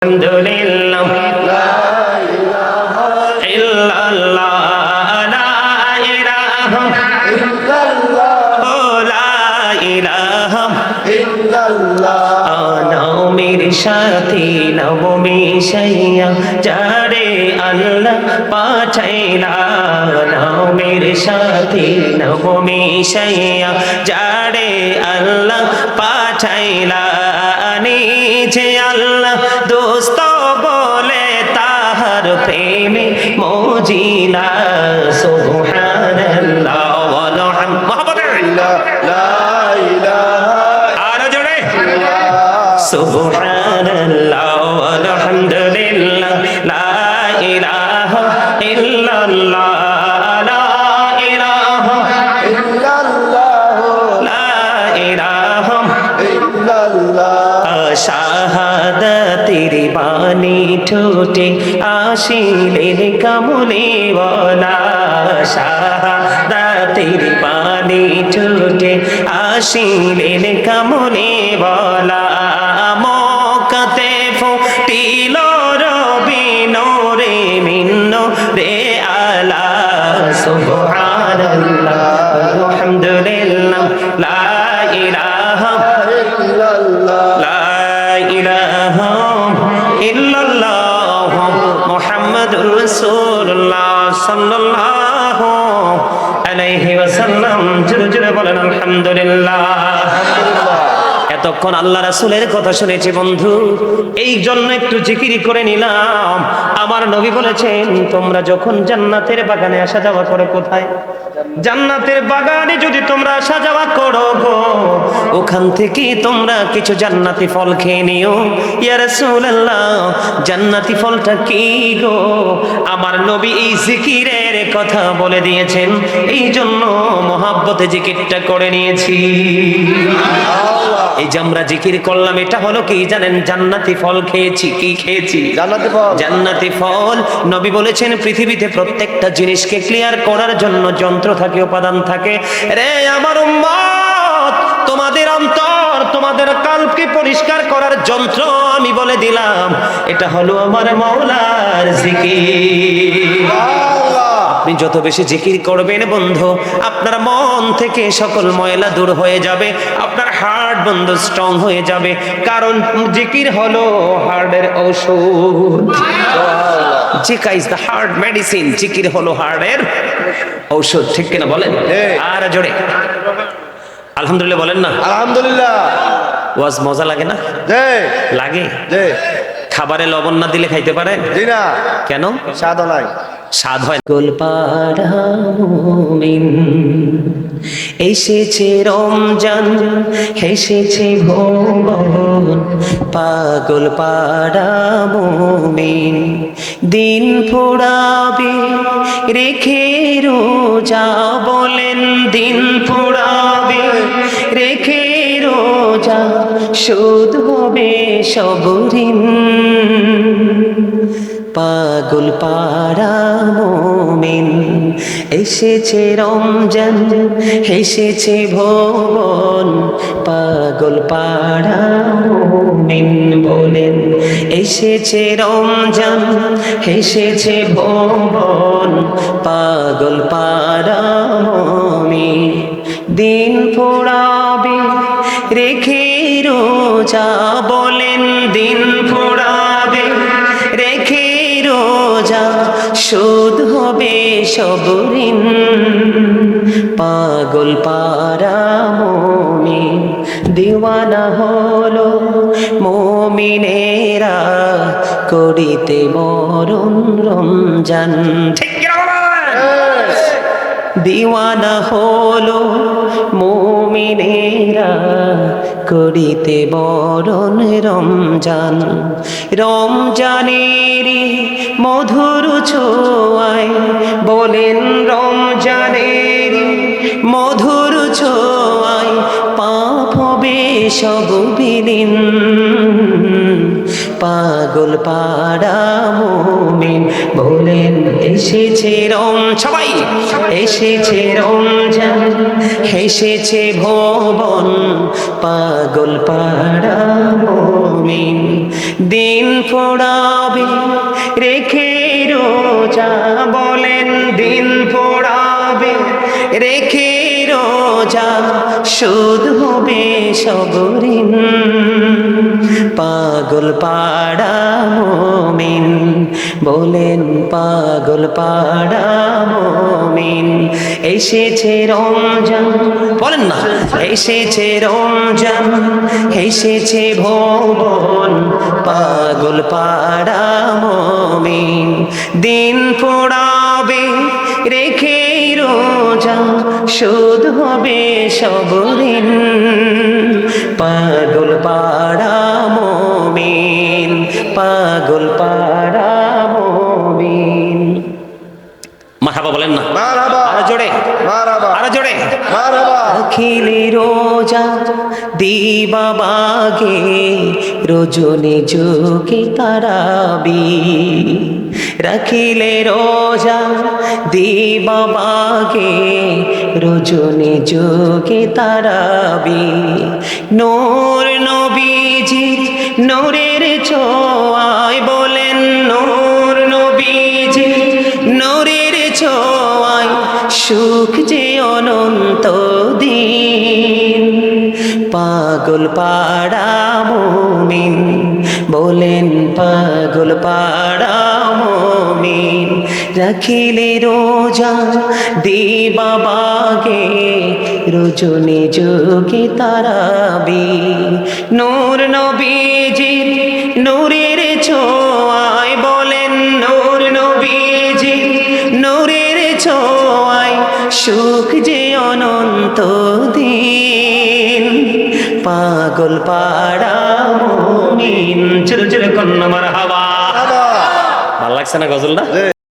আলহামদুলিল্লাহ লা ইলাহা ইল্লাল্লাহ লা ইলাহা ইল্লাল্লাহ লা ইলাহা ইল্লাল্লাহ নবীর সাথী নবমী সাইয়া যারে আল্লাহ পাঠাইলা নবীর সাথী নবমী সাইয়া যারে আল্লাহ পাঠাইলা নিচে আল্লাহ দোস্ত বলে তাহার প্রেমে মজিলা সুবহানাল্লাহ ওয়ালহামদুলিল্লাহ লা ইলাহা আর জোরে সুবহানাল্লাহ ওয়ালহামদুলিল্লাহ লা ইলাহা ইল্লাল্লাহ লা ইলাহা ইল্লাল্লাহ লা ইলাহা ইল্লাল্লাহ শাহাদাতের বাণী ঠোঁটে আসিলেন কামলিওয়ালা শাহাদাতের বাণী ঠোঁটে আসিলেন কামলিওয়ালা মক্কাতে ফুটিল রবি নূরে মিন নূরে আলা সুবহানাল্লাহ আলহামদুলিল্লাহ লা ইলাহা ইল্লাল্লাহ লা ইলাহা ইল্লাল্লাহ মুহাম্মাদুর রাসূলুল্লাহ সাল্লাল্লাহু আলাইহি ওয়াসাল্লাম জোরে জোরে বলেন আলহামদুলিল্লাহ। এতক্ষণ আল্লাহ রাসূলের কথা শুনেছি বন্ধু, এই জন্য একটু জিকির করে নিলাম। আমার নবী বলেছেন তোমরা যখন জান্নাতের বাগানে আসা যাওয়া করো, কোথায়? জান্নাতের বাগানে যদি তোমরা আসা যাওয়া করো গো, ওখান থেকে তোমরা কিছু জান্নাতি ফল খেয়ে নিও। ইয়া রাসূলুল্লাহ জান্নাতি ফলটা কি গো? আমার নবী এই জিকিরের কথা বলে দিয়েছেন, এই জন্য মহাব্বতে জিকিরটা করে নিয়েছি। এই যে আমরা জিকির করলাম এটা হলো কি জানেন? জান্নাতি ফল খেয়েছি। কি খেয়েছি? জান্নাতি ফল। জান্নাতি ফল। নবী বলেছেন পৃথিবীতে প্রত্যেকটা জিনিসকে ক্লিয়ার করার জন্য যন্ত্র থাকে, উপাদান থাকে। রে আমার উম্মত, তোমাদের অন্তর, তোমাদের কালকে পরিষ্কার করার যন্ত্র আমি বলে দিলাম, এটা হলো আমার মাওলার জিকির। আপনি যত বেশি জিকির করবেন বন্ধু, আপনার মন থেকে সকল ময়লা দূর হয়ে যাবে, আপনার হার্ট বন্ধু স্ট্রং হয়ে যাবে। কারণ জিকির হলো হার্টের ঔষধ। জিকির ইজ দ্য হার্ট মেডিসিন। জিকির হলো হার্টের ঔষধ, ঠিক কিনা বলেন? আর জোরে আলহামদুলিল্লাহ বলেন না? আলহামদুলিল্লাহ। ওয়াজ মজা লাগে না? লাগে। খাবারে লবণ না দিলে খাইতে পারে না। কেন? স্বাদ নাই, স্বাদ হয়। গোলপাড়া মুমিন এসেছে রমজান, এসেছে ভুবন, পাগল পাড়া মুমিন দিন পোড়াবে রেখে রোজা, বলেন দিন পোড়াবে রেখে রোজা, শোধ হবে সব ঋণ। পাগল পাড়া মুমিন এসেছে রমজান, এসেছে ভুবন, পাগল পাড়া মুমিন বলেন এসেছে রমজান, এসেছে ভুবন, পাগল পাড়া মুমিন দিন পোড়াবে রেখে রোজা, বলেন দিন পোড়াবে রেখে রোজা, শোধ হবে সব ঋণ। পাগল পাড়া মুমিন দিওয়ানা হলো মুমিনেরা, করিতে মরণ রমজান। ঠিক দিওয়ানা হলো মুমিনেরা, করিতে বরণ রমজান। রমজানেরই মধুর ছোঁয়ায়, বলেন রমজানেরই মধুর ছোঁয়ায়, পাপ হবে সব বিলীন। পাগল পাগল পাড়া মুমিন বলেন এসেছে সবাই এসেছে রমজান এসেছে ভুবন পাগল পাড়া মুমিন দিন পোড়াবে রেখে রোজা বলেন দিন পোড়াবে রেখে রোজা শোধ হবে সব ঋণ পাগল পাড়া মুমিন বলেন পাগল পাড়া মুমিন এসেছে রমজান বলেন না এসেছে রমজান এসেছে ভুবন পাগল পাড়া মুমিন দিন পোড়াবে রেখে রোজা শোধ হবে সব ঋণ পাগল পাড়া মুমিন পাগল পাড়া মুমিন মারহাবা বলেন না মারহাবা আরো জোরে মারহাবা আরো জোরে মারহাবা রাখিলে রোজা দিবা বাগে রজনী যোগে তারাবি রাখিলে রোজা দিবা বাগে রজনী যোগে তারাবি নূর নবীজির নূরের ছোঁয়ায় বলেন নূর নবীজির নূরের ছোঁয়ায় সুখ যে অনন্ত দিন পাগল পাড়া মুমিন বলেন পাগল পাড়া মুমিন রাখিলে রোজা দিবা বাগে রজনী যোগে তারাবি নূর নবীজির নূরের ছোঁয়ায় বলেন নূর নবীজির নূরের ছোঁয়ায় সুখ যে অনন্ত দিন পাগল পাড়া মুমিন চলো চলো কন্যা মারহাবা ভালো লাগছে না গজলটা?